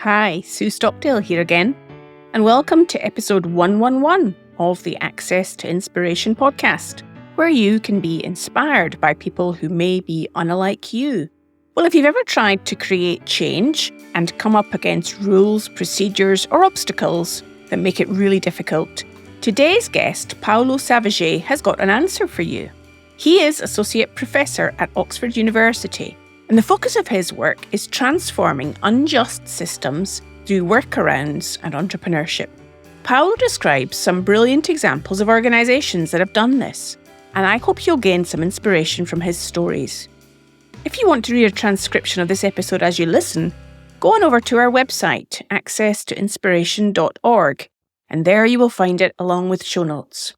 Hi, Sue Stockdale here again, and welcome to episode 111 of the Access to Inspiration podcast, where you can be inspired by people who may be unlike you. Well, if you've ever tried to create change and come up against rules, procedures, or obstacles that make it really difficult, today's guest, Paolo Savaget, has got an answer for you. He is Associate Professor at Oxford University, and the focus of his work is transforming unjust systems through workarounds and entrepreneurship. Paolo describes some brilliant examples of organisations that have done this, and I hope you'll gain some inspiration from his stories. If you want to read a transcription of this episode as you listen, go on over to our website, accesstoinspiration.org, and there you will find it along with show notes.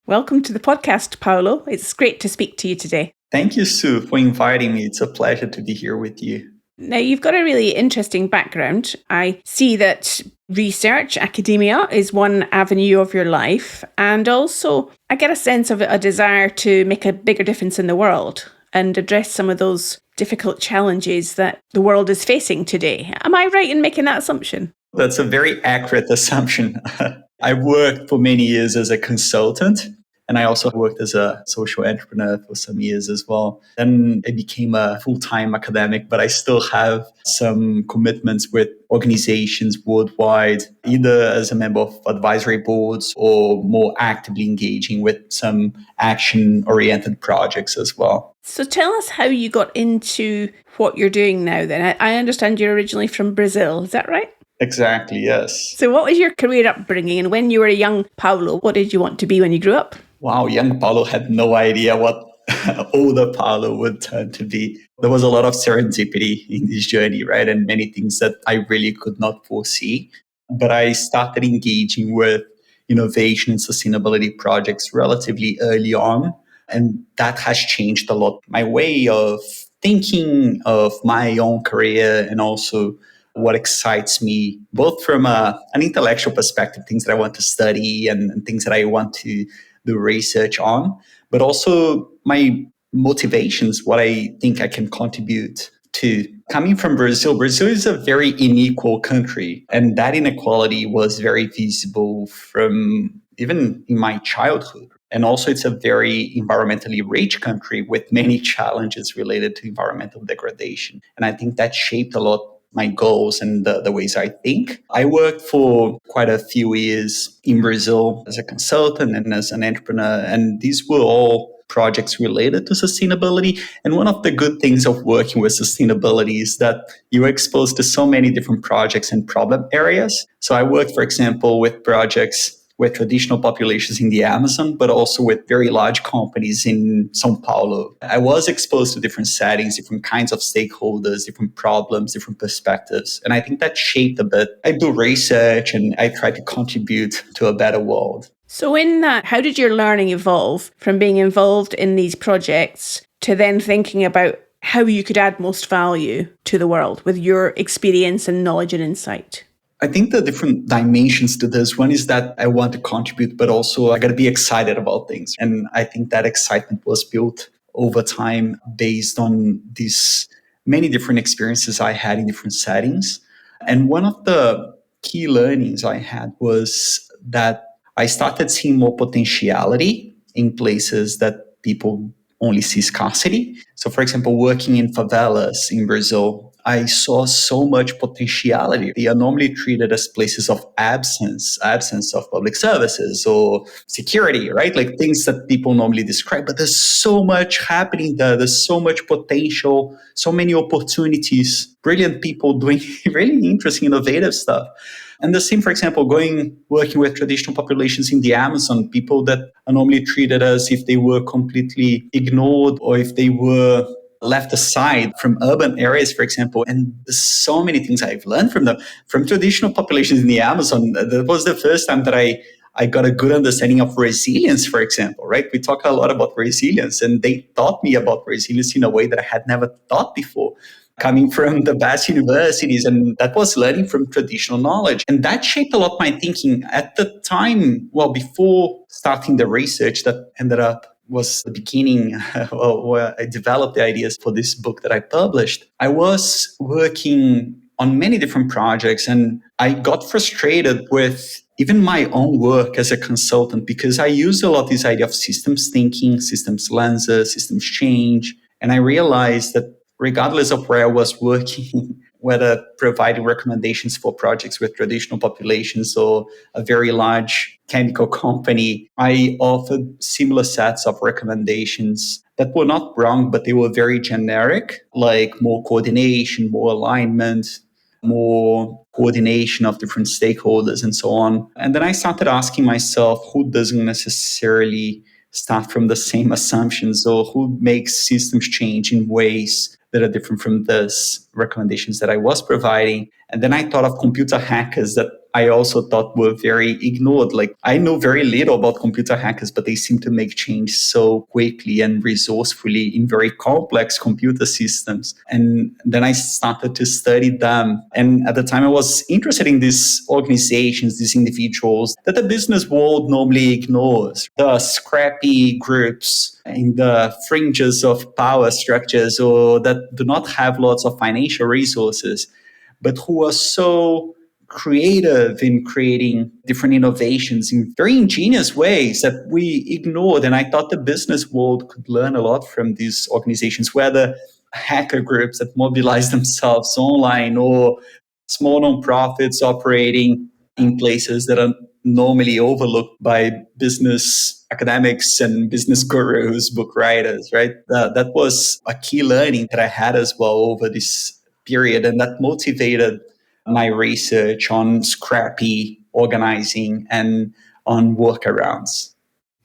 Welcome to the podcast, Paolo. It's great to speak to you today. Thank you, Sue, for inviting me. It's a pleasure to be here with you. Now, you've got a really interesting background. I see that research, academia, is one avenue of your life. And also, I get a sense of a desire to make a bigger difference in the world and address some of those difficult challenges that the world is facing today. Am I right in making that assumption? That's a very accurate assumption. I worked for many years as a consultant, and I also worked as a social entrepreneur for some years as well. Then I became a full-time academic, but I still have some commitments with organizations worldwide, either as a member of advisory boards or more actively engaging with some action-oriented projects as well. So tell us how you got into what you're doing now then. I understand you're originally from Brazil, is that right? Exactly, yes. So what was your career upbringing? And when you were a young Paolo, what did you want to be when you grew up? Wow, young Paolo had no idea what older Paolo would turn to be. There was a lot of serendipity in this journey, right? And many things that I really could not foresee. But I started engaging with innovation and sustainability projects relatively early on. And that has changed a lot my way of thinking of my own career and also what excites me, both from an intellectual perspective, things that I want to study and things that I want to do research on, but also my motivations, what I think I can contribute to. Coming from Brazil, Brazil is a very unequal country, and that inequality was very visible from even in my childhood. And also it's a very environmentally rich country with many challenges related to environmental degradation. And I think that shaped a lot my goals and the ways I think. I worked for quite a few years in Brazil as a consultant and as an entrepreneur, and these were all projects related to sustainability. And one of the good things of working with sustainability is that you're exposed to so many different projects and problem areas. So I worked, for example, with projects with traditional populations in the Amazon, but also with very large companies in São Paulo. I was exposed to different settings, different kinds of stakeholders, different problems, different perspectives. And I think that shaped a bit. I do research and I try to contribute to a better world. So in that, how did your learning evolve from being involved in these projects to then thinking about how you could add most value to the world with your experience and knowledge and insight? I think the different dimensions to this one is that I want to contribute, but also I got to be excited about things. And I think that excitement was built over time based on these many different experiences I had in different settings. And one of the key learnings I had was that I started seeing more potentiality in places that people only see scarcity. So, for example, working in favelas in Brazil, I saw so much potentiality. They are normally treated as places of absence of public services or security, right? Like things that people normally describe. But there's so much happening there. There's so much potential, so many opportunities, brilliant people doing really interesting, innovative stuff. And the same, for example, working with traditional populations in the Amazon, people that are normally treated as if they were completely ignored or if they were left aside from urban areas, for example. And there's so many things I've learned from them, from traditional populations in the Amazon. That was the first time that I got a good understanding of resilience, for example, right? We talk a lot about resilience, and they taught me about resilience in a way that I had never thought before, coming from the best universities. And that was learning from traditional knowledge. And that shaped a lot my thinking at the time, well, before starting the research that ended up was the beginning where I developed the ideas for this book that I published. I was working on many different projects. And I got frustrated with even my own work as a consultant because I use a lot this idea of systems thinking, systems lenses, systems change. And I realized that regardless of where I was working, whether providing recommendations for projects with traditional populations or a very large chemical company, I offered similar sets of recommendations that were not wrong, but they were very generic, like more coordination, more alignment, more coordination of different stakeholders and so on. And then I started asking myself, who doesn't necessarily start from the same assumptions, or who makes systems change in ways that are different from those recommendations that I was providing. And then I thought of computer hackers that I also thought were very ignored. Like, I know very little about computer hackers, but they seem to make change so quickly and resourcefully in very complex computer systems. And then I started to study them. And at the time, I was interested in these organizations, these individuals that the business world normally ignores. The scrappy groups in the fringes of power structures, or that do not have lots of financial resources, but who are so creative in creating different innovations in very ingenious ways that we ignored. And I thought the business world could learn a lot from these organizations, whether hacker groups that mobilize themselves online or small nonprofits operating in places that are normally overlooked by business academics and business gurus, book writers, right? That was a key learning that I had as well over this period, and that motivated my research on scrappy organizing and on workarounds.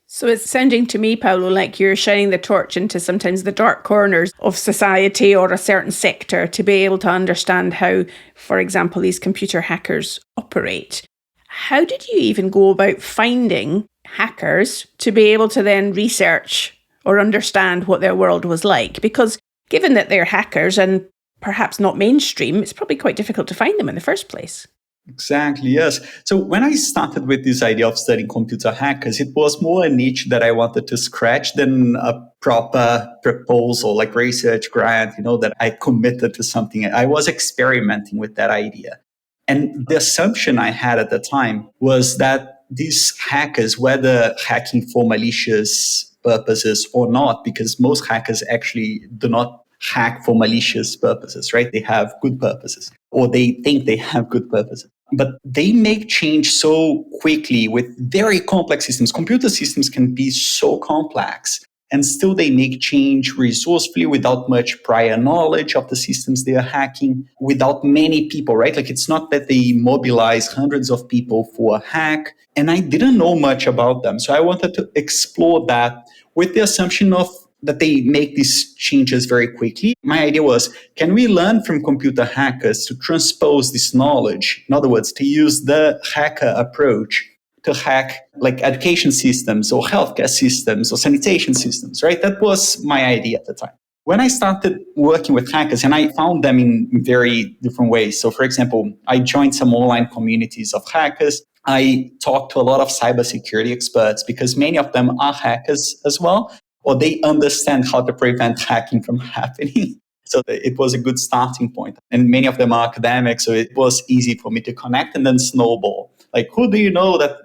So it's sounding to me, Paolo, like you're shining the torch into sometimes the dark corners of society or a certain sector to be able to understand how, for example, these computer hackers operate. How did you even go about finding hackers to be able to then research or understand what their world was like? Because given that they're hackers and perhaps not mainstream, it's probably quite difficult to find them in the first place. Exactly, yes. So when I started with this idea of studying computer hackers, it was more a niche that I wanted to scratch than a proper proposal, like research grant, that I committed to something. I was experimenting with that idea. And the assumption I had at the time was that these hackers, whether hacking for malicious purposes or not, because most hackers actually do not hack for malicious purposes, right? They have good purposes, or they think they have good purposes. But they make change so quickly with very complex systems. Computer systems can be so complex, and still they make change resourcefully without much prior knowledge of the systems they are hacking, without many people, right? Like, it's not that they mobilize hundreds of people for a hack. And I didn't know much about them. So I wanted to explore that with the assumption of that they make these changes very quickly. My idea was, can we learn from computer hackers to transpose this knowledge? In other words, to use the hacker approach to hack like education systems or healthcare systems or sanitation systems, right? That was my idea at the time. When I started working with hackers, and I found them in very different ways. So, for example, I joined some online communities of hackers. I talked to a lot of cybersecurity experts because many of them are hackers as well, or they understand how to prevent hacking from happening. So it was a good starting point. And many of them are academics, so it was easy for me to connect and then snowball. Like, who do you know that?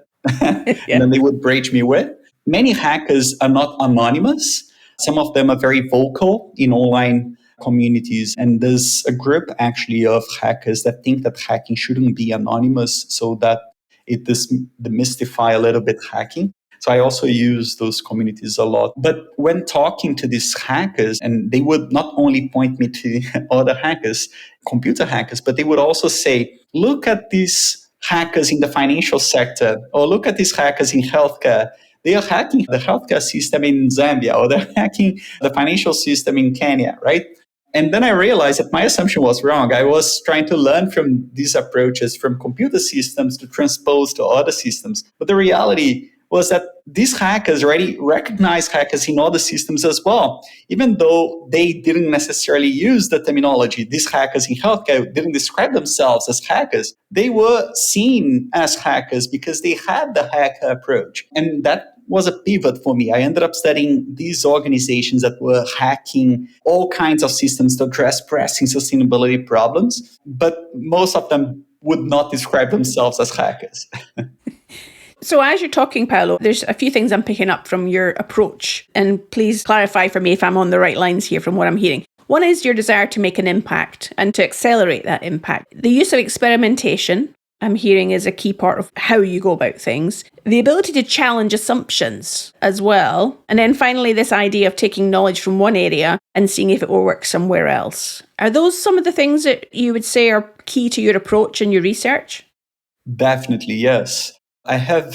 And then they would bridge me with. Many hackers are not anonymous. Some of them are very vocal in online communities. And there's a group actually of hackers that think that hacking shouldn't be anonymous, so that it does demystify a little bit hacking. So I also use those communities a lot. But when talking to these hackers, and they would not only point me to other hackers, computer hackers, but they would also say, look at these hackers in the financial sector, or look at these hackers in healthcare. They are hacking the healthcare system in Zambia, or they're hacking the financial system in Kenya, right? And then I realized that my assumption was wrong. I was trying to learn from these approaches from computer systems to transpose to other systems. But the reality was that these hackers already recognize hackers in other systems as well. Even though they didn't necessarily use the terminology, these hackers in healthcare didn't describe themselves as hackers. They were seen as hackers because they had the hacker approach. And that was a pivot for me. I ended up studying these organizations that were hacking all kinds of systems to address pressing sustainability problems, but most of them would not describe themselves as hackers. So as you're talking, Paolo, there's a few things I'm picking up from your approach. And please clarify for me if I'm on the right lines here from what I'm hearing. One is your desire to make an impact and to accelerate that impact. The use of experimentation, I'm hearing, is a key part of how you go about things. The ability to challenge assumptions as well. And then finally, this idea of taking knowledge from one area and seeing if it will work somewhere else. Are those some of the things that you would say are key to your approach and your research? Definitely, yes. I have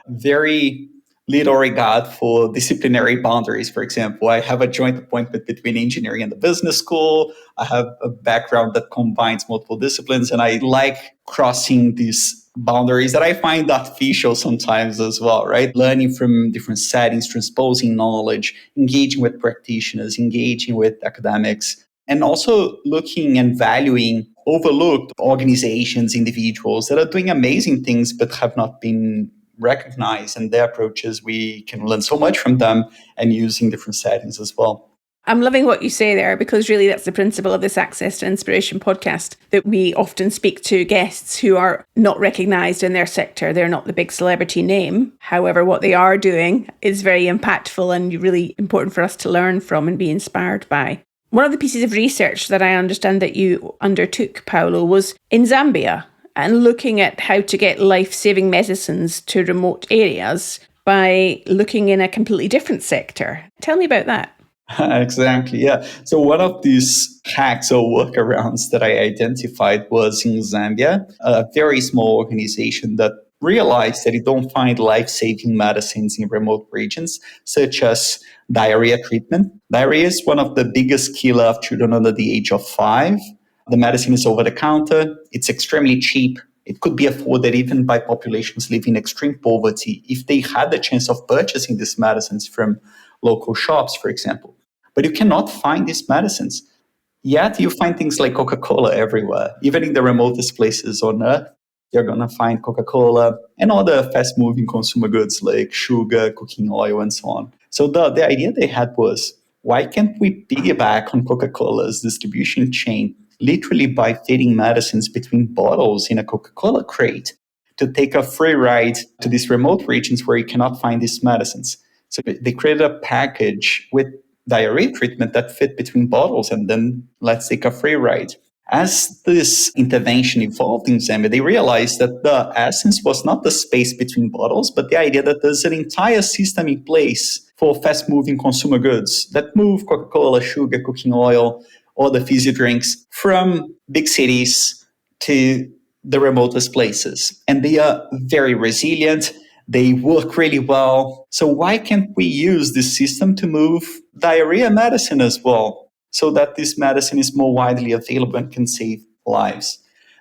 very little regard for disciplinary boundaries, for example. I have a joint appointment between engineering and the business school. I have a background that combines multiple disciplines, and I like crossing these boundaries that I find artificial sometimes as well, right? Learning from different settings, transposing knowledge, engaging with practitioners, engaging with academics, and also looking and valuing overlooked organizations, individuals that are doing amazing things but have not been recognized. And their approaches, we can learn so much from them and use in different settings as well. I'm loving what you say there, because really that's the principle of this Access to Inspiration podcast, that we often speak to guests who are not recognized in their sector. They're not the big celebrity name. However, what they are doing is very impactful and really important for us to learn from and be inspired by. One of the pieces of research that I understand that you undertook, Paolo, was in Zambia and looking at how to get life-saving medicines to remote areas by looking in a completely different sector. Tell me about that. Exactly, yeah. So one of these hacks or workarounds that I identified was in Zambia, a very small organization that realized that you don't find life-saving medicines in remote regions, such as diarrhea treatment. Diarrhea is one of the biggest killer of children under the age of 5. The medicine is over the counter. It's extremely cheap. It could be afforded even by populations living in extreme poverty if they had the chance of purchasing these medicines from local shops, for example. But you cannot find these medicines. Yet you find things like Coca-Cola everywhere. Even in the remotest places on Earth, you're going to find Coca-Cola and other fast-moving consumer goods like sugar, cooking oil, and so on. So the idea they had was, why can't we piggyback on Coca-Cola's distribution chain, literally by fitting medicines between bottles in a Coca-Cola crate to take a free ride to these remote regions where you cannot find these medicines? So they created a package with diarrhea treatment that fit between bottles, and then let's take a free ride. As this intervention evolved in Zambia, they realized that the essence was not the space between bottles, but the idea that there's an entire system in place for fast-moving consumer goods that move Coca-Cola, sugar, cooking oil, or the fizzy drinks from big cities to the remotest places. And they are very resilient. They work really well. So why can't we use this system to move diarrhea medicine as well, so that this medicine is more widely available and can save lives?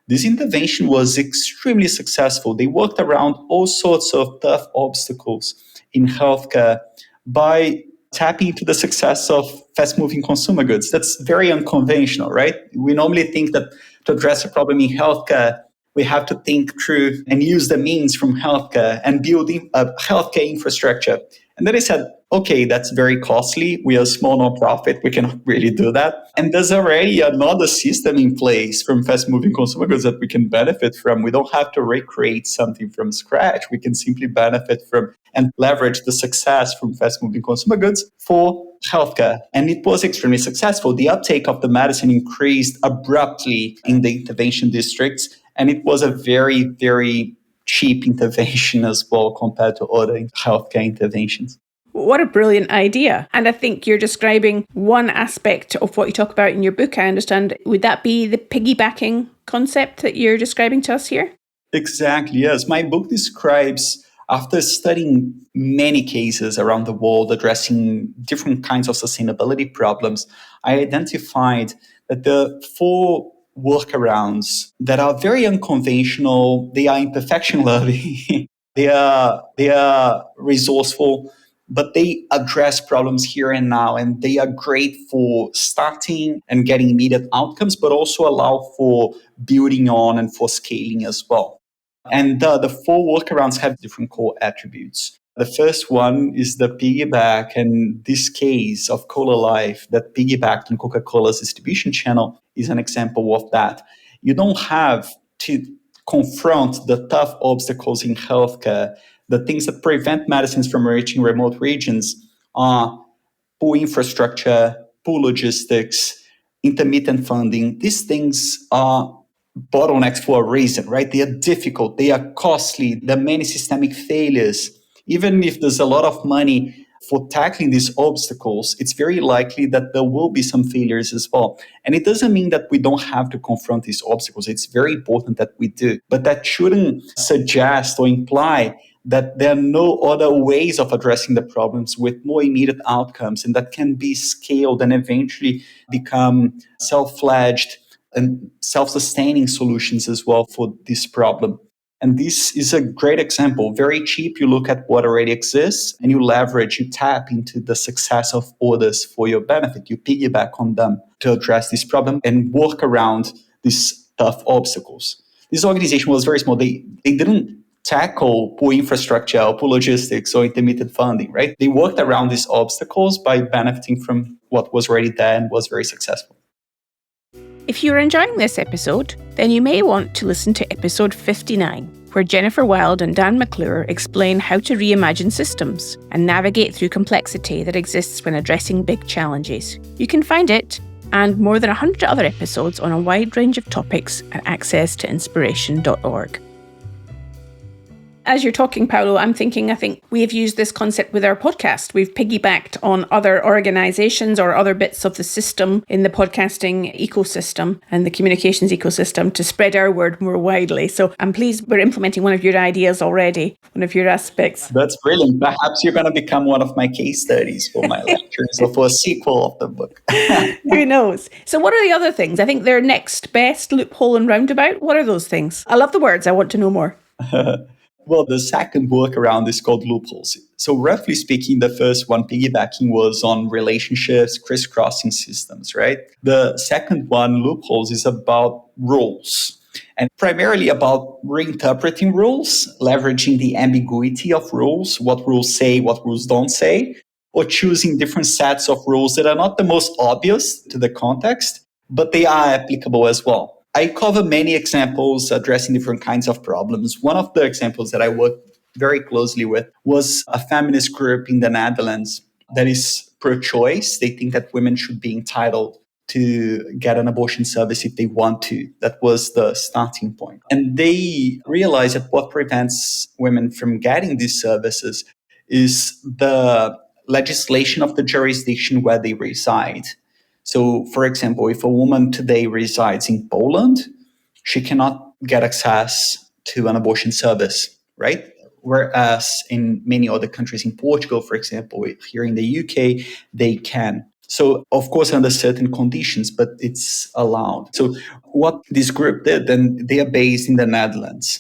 This intervention was extremely successful. They worked around all sorts of tough obstacles in healthcare by tapping into the success of fast-moving consumer goods. That's very unconventional, right? We normally think that to address a problem in healthcare, we have to think through and use the means from healthcare and build a healthcare infrastructure. And then I said, okay, that's very costly. We are a small nonprofit. We cannot really do that. And there's already another system in place from fast-moving consumer goods that we can benefit from. We don't have to recreate something from scratch. We can simply benefit from and leverage the success from fast-moving consumer goods for healthcare. And it was extremely successful. The uptake of the medicine increased abruptly in the intervention districts. And it was a very, very cheap intervention as well compared to other healthcare interventions. What a brilliant idea. And I think you're describing one aspect of what you talk about in your book, I understand. Would that be the piggybacking concept that you're describing to us here? Exactly, yes. My book describes, after studying many cases around the world addressing different kinds of sustainability problems, I identified that the 4 workarounds that are very unconventional, they are imperfection loving, they are resourceful, but they address problems here and now, and they are great for starting and getting immediate outcomes, but also allow for building on and for scaling as well. And the 4 workarounds have different core attributes. The first one is the piggyback, and this case of Cola Life that piggybacked on Coca-Cola's distribution channel is an example of that. You don't have to confront the tough obstacles in healthcare, the things that prevent medicines from reaching remote regions are poor infrastructure, poor logistics, intermittent funding. These things are bottlenecks for a reason, right? They are difficult, they are costly, there are many systemic failures. Even if there's a lot of money for tackling these obstacles, it's very likely that there will be some failures as well. And it doesn't mean that we don't have to confront these obstacles. It's very important that we do. But that shouldn't suggest or imply that there are no other ways of addressing the problems with more immediate outcomes and that can be scaled and eventually become self-fledged and self-sustaining solutions as well for this problem. And this is a great example. Very cheap. You look at what already exists and you leverage, you tap into the success of others for your benefit. You piggyback on them to address this problem and work around these tough obstacles. This organization was very small. They didn't tackle poor infrastructure or poor logistics or intermittent funding, right? They worked around these obstacles by benefiting from what was already there and was very successful. If you're enjoying this episode, then you may want to listen to episode 59, where Jennifer Wild and Dan McClure explain how to reimagine systems and navigate through complexity that exists when addressing big challenges. You can find it and more than 100 other episodes on a wide range of topics at accesstoinspiration.org. As you're talking, Paolo, I think we've used this concept with our podcast. We've piggybacked on other organizations or other bits of the system in the podcasting ecosystem and the communications ecosystem to spread our word more widely. So I'm pleased we're implementing one of your ideas already, one of your aspects. That's brilliant. Perhaps you're going to become one of my case studies for my lectures or for a sequel of the book. Who knows? So what are the other things? I think they're next best, loophole and roundabout. What are those things? I love the words. I want to know more. Well, the second workaround is called loopholes. So roughly speaking, the first one, piggybacking, was on relationships, crisscrossing systems, right? The second one, loopholes, is about rules and primarily about reinterpreting rules, leveraging the ambiguity of rules, what rules say, what rules don't say, or choosing different sets of rules that are not the most obvious to the context, but they are applicable as well. I cover many examples addressing different kinds of problems. One of the examples that I worked very closely with was a feminist group in the Netherlands that is pro-choice. They think that women should be entitled to get an abortion service if they want to. That was the starting point. And they realized that what prevents women from getting these services is the legislation of the jurisdiction where they reside. So, for example, if a woman today resides in Poland, she cannot get access to an abortion service, right? Whereas in many other countries, in Portugal, for example, here in the UK, they can. So, of course, under certain conditions, but it's allowed. So, what this group did, and they are based in the Netherlands,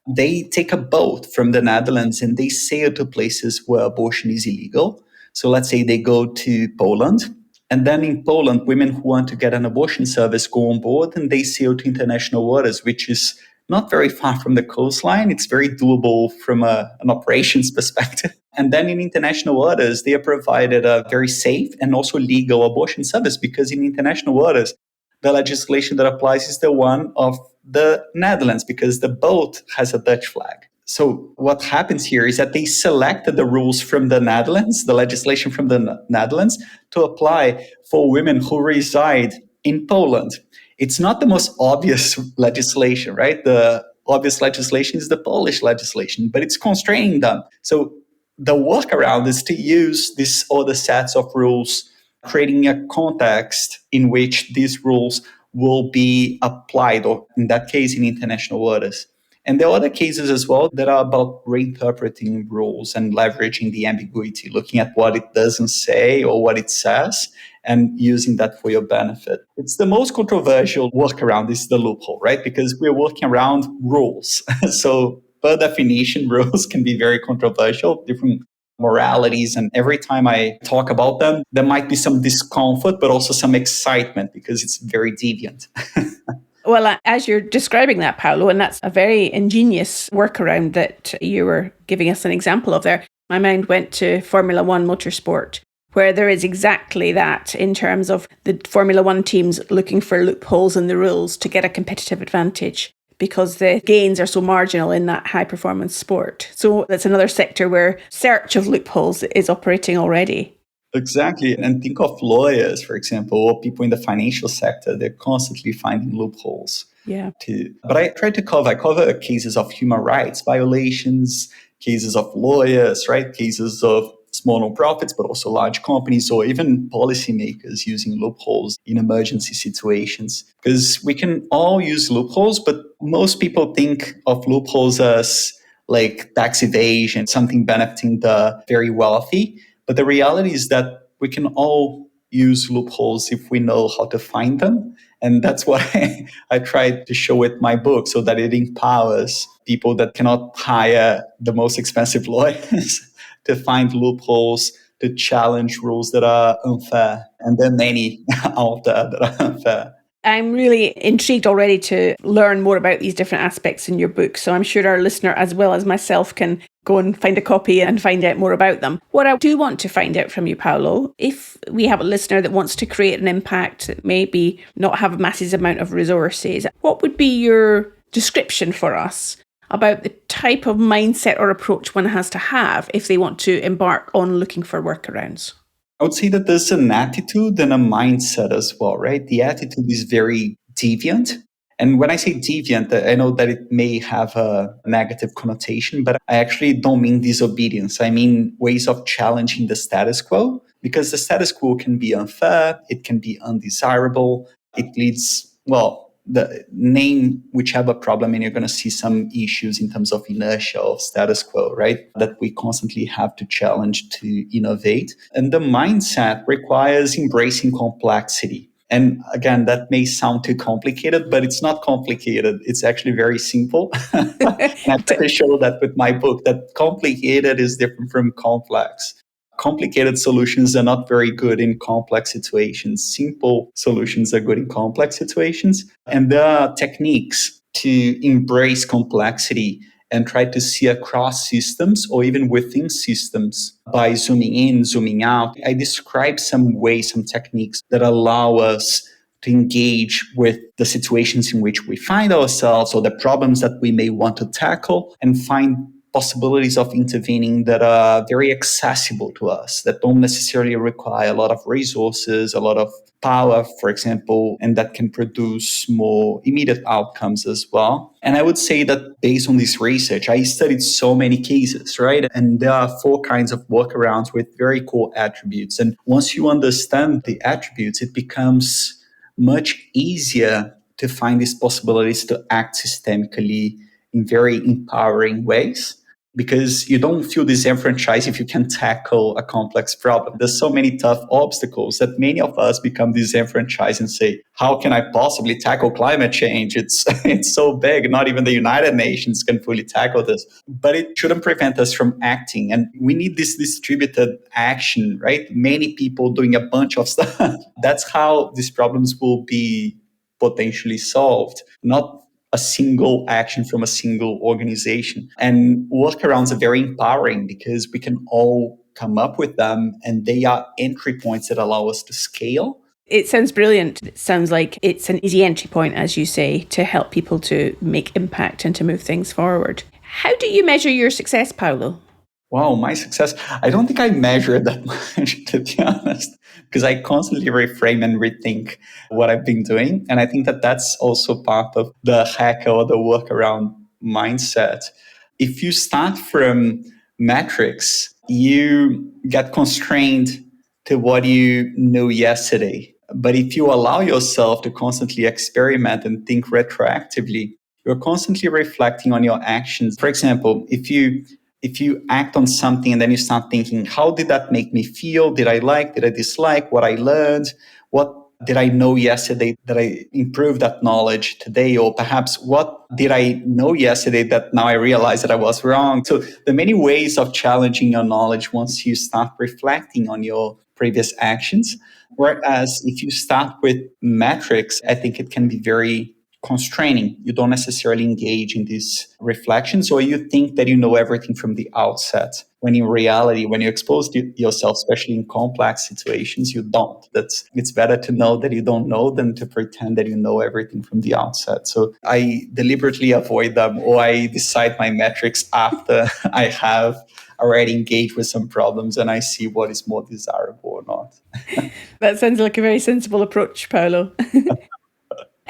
they take a boat from the Netherlands and they sail to places where abortion is illegal. So, let's say they go to Poland. And then in Poland, women who want to get an abortion service go on board and they sail to international waters, which is not very far from the coastline. It's very doable from an operations perspective. And then in international waters, they are provided a very safe and also legal abortion service because in international waters, the legislation that applies is the one of the Netherlands because the boat has a Dutch flag. So what happens here is that they selected the rules from the Netherlands, the legislation from the Netherlands, to apply for women who reside in Poland. It's not the most obvious legislation, right? The obvious legislation is the Polish legislation, but it's constraining them. So the workaround is to use these other sets of rules, creating a context in which these rules will be applied, or in that case, in international waters. And there are other cases as well that are about reinterpreting rules and leveraging the ambiguity, looking at what it doesn't say or what it says and using that for your benefit. It's the most controversial workaround is the loophole, right? Because we're working around rules. So per definition, rules can be very controversial, different moralities. And every time I talk about them, there might be some discomfort, but also some excitement because it's very deviant. Well, as you're describing that, Paolo, and that's a very ingenious workaround that you were giving us an example of there, My mind went to Formula One motorsport, where there is exactly that in terms of the Formula One teams looking for loopholes in the rules to get a competitive advantage, because the gains are so marginal in that high performance sport. So that's another sector where search of loopholes is operating already. Exactly. And think of lawyers, for example, or people in the financial sector. They're constantly finding loopholes. Yeah. But I try to cover cases of human rights violations, cases of lawyers, right? Cases of small nonprofits, but also large companies or even policymakers using loopholes in emergency situations. Because we can all use loopholes, but most people think of loopholes as like tax evasion, something benefiting the very wealthy. But the reality is that we can all use loopholes if we know how to find them. And that's what I tried to show with my book, so that it empowers people that cannot hire the most expensive lawyers to find loopholes, to challenge rules that are unfair. And there are many out there that are unfair. I'm really intrigued already to learn more about these different aspects in your book. So I'm sure our listener, as well as myself, can go and find a copy and find out more about them. What I do want to find out from you, Paolo, if we have a listener that wants to create an impact that maybe not have a massive amount of resources, what would be your description for us about the type of mindset or approach one has to have if they want to embark on looking for workarounds? I would say that there's an attitude and a mindset as well, right? The attitude is very deviant. And when I say deviant, I know that it may have a negative connotation, but I actually don't mean disobedience. I mean ways of challenging the status quo, because the status quo can be unfair, it can be undesirable, it leads, well, the name whichever problem, and you're going to see some issues in terms of inertia of status quo, right? That we constantly have to challenge to innovate. And the mindset requires embracing complexity. And again, that may sound too complicated, but it's not complicated. It's actually very simple. And I try to show that with my book, that complicated is different from complex. Complicated solutions are not very good in complex situations. Simple solutions are good in complex situations. And there are techniques to embrace complexity and try to see across systems or even within systems by zooming in, zooming out. I describe some ways, some techniques that allow us to engage with the situations in which we find ourselves or the problems that we may want to tackle and find possibilities of intervening that are very accessible to us, that don't necessarily require a lot of resources, a lot of power, for example, and that can produce more immediate outcomes as well. And I would say that based on this research, I studied so many cases, right? And there are 4 kinds of workarounds with very core attributes. And once you understand the attributes, it becomes much easier to find these possibilities to act systemically in very empowering ways, because you don't feel disenfranchised if you can tackle a complex problem. There's so many tough obstacles that many of us become disenfranchised and say, how can I possibly tackle climate change? It's so big. Not even the United Nations can fully tackle this. But it shouldn't prevent us from acting. And we need this distributed action, right? Many people doing a bunch of stuff. That's how these problems will be potentially solved. Not a single action from a single organization. And workarounds are very empowering because we can all come up with them, and they are entry points that allow us to scale. It sounds brilliant. It sounds like it's an easy entry point, as you say, to help people to make impact and to move things forward. How do you measure your success, Paolo? Wow, my success. I don't think I measure it that much, to be honest, because I constantly reframe and rethink what I've been doing. And I think that that's also part of the hacker or the workaround mindset. If you start from metrics, you get constrained to what you knew yesterday. But if you allow yourself to constantly experiment and think retroactively, you're constantly reflecting on your actions. For example, if you act on something and then you start thinking, how did that make me feel? Did I like? Did I dislike what I learned? What did I know yesterday that I improved that knowledge today? Or perhaps what did I know yesterday that now I realize that I was wrong? So there are many ways of challenging your knowledge once you start reflecting on your previous actions. Whereas if you start with metrics, I think it can be very constraining. You don't necessarily engage in these reflections, or you think that you know everything from the outset. When in reality, when you expose yourself, especially in complex situations, you don't. It's better to know that you don't know than to pretend that you know everything from the outset. So I deliberately avoid them, or I decide my metrics after I have already engaged with some problems and I see what is more desirable or not. That sounds like a very sensible approach, Paolo.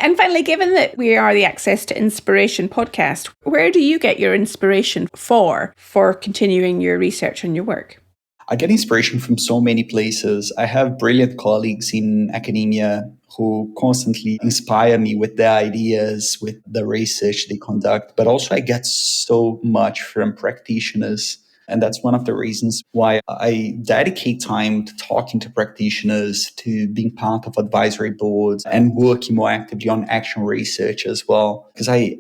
And finally, given that we are the Access to Inspiration podcast, where do you get your inspiration for continuing your research and your work? I get inspiration from so many places. I have brilliant colleagues in academia who constantly inspire me with their ideas, with the research they conduct. But also I get so much from practitioners. And that's one of the reasons why I dedicate time to talking to practitioners, to being part of advisory boards and working more actively on action research as well. Because I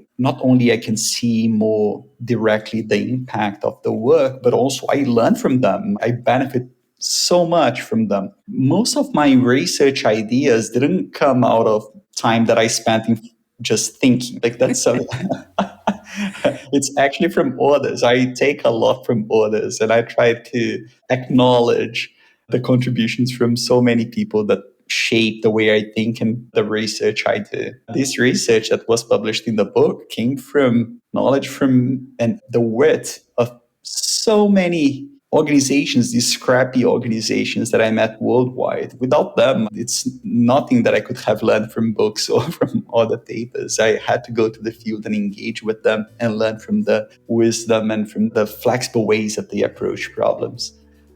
can see more directly the impact of the work, but also I learn from them. I benefit so much from them. Most of my research ideas didn't come out of time that I spent in just thinking. Like that's it's actually from others. I take a lot from others and I try to acknowledge the contributions from so many people that shape the way I think and the research I do. This research that was published in the book came from knowledge from and the wit of so many organizations, these scrappy organizations that I met worldwide. Without them, it's nothing that I could have learned from books or from other papers. I had to go to the field and engage with them and learn from the wisdom and from the flexible ways that they approach problems.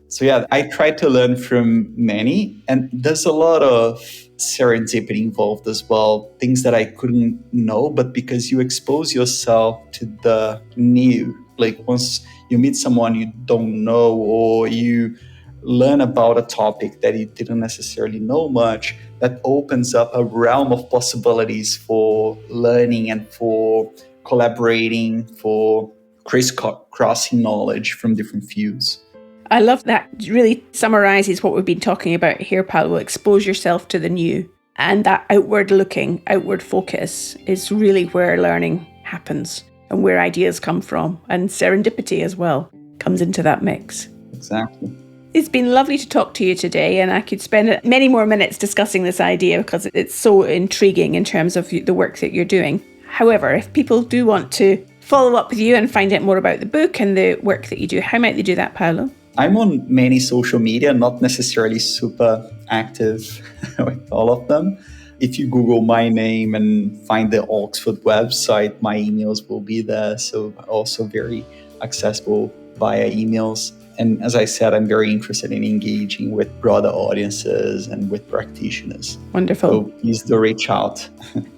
So yeah, I try to learn from many, and there's a lot of serendipity involved as well, things that I couldn't know, but because you expose yourself to the new, like once you meet someone you don't know or you learn about a topic that you didn't necessarily know much, that opens up a realm of possibilities for learning and for collaborating, for crisscrossing knowledge from different fields. I love that. It really summarizes what we've been talking about here, Paolo. Expose yourself to the new. And that outward looking, outward focus is really where learning happens and where ideas come from. And serendipity as well comes into that mix. Exactly. It's been lovely to talk to you today, and I could spend many more minutes discussing this idea because it's so intriguing in terms of the work that you're doing. However, if people do want to follow up with you and find out more about the book and the work that you do, how might they do that, Paolo? I'm on many social media, not necessarily super active with all of them. If you Google my name and find the Oxford website, my emails will be there. So also very accessible via emails. And as I said, I'm very interested in engaging with broader audiences and with practitioners. Wonderful. So please do reach out.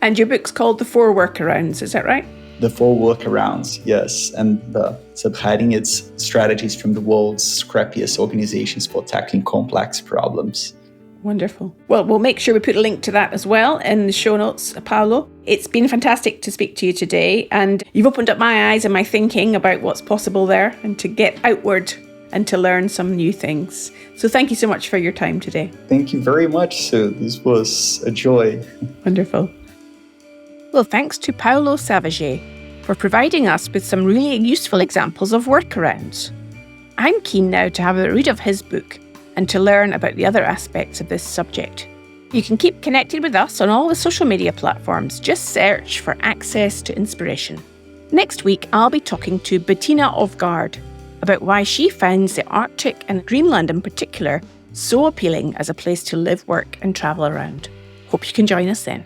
And your book's called The Four Workarounds, is that right? The Four Workarounds, yes. And the subheading is Strategies from the World's Scrappiest Organizations for Tackling Complex Problems. Wonderful. Well, we'll make sure we put a link to that as well in the show notes, Paolo. It's been fantastic to speak to you today, and you've opened up my eyes and my thinking about what's possible there and to get outward and to learn some new things. So thank you so much for your time today. Thank you very much, Sue. This was a joy. Wonderful. Well, thanks to Paulo Savaget for providing us with some really useful examples of workarounds. I'm keen now to have a read of his book and to learn about the other aspects of this subject. You can keep connected with us on all the social media platforms. Just search for Access to Inspiration. Next week, I'll be talking to Bettina Ofgaard about why she finds the Arctic and Greenland in particular so appealing as a place to live, work and travel around. Hope you can join us then.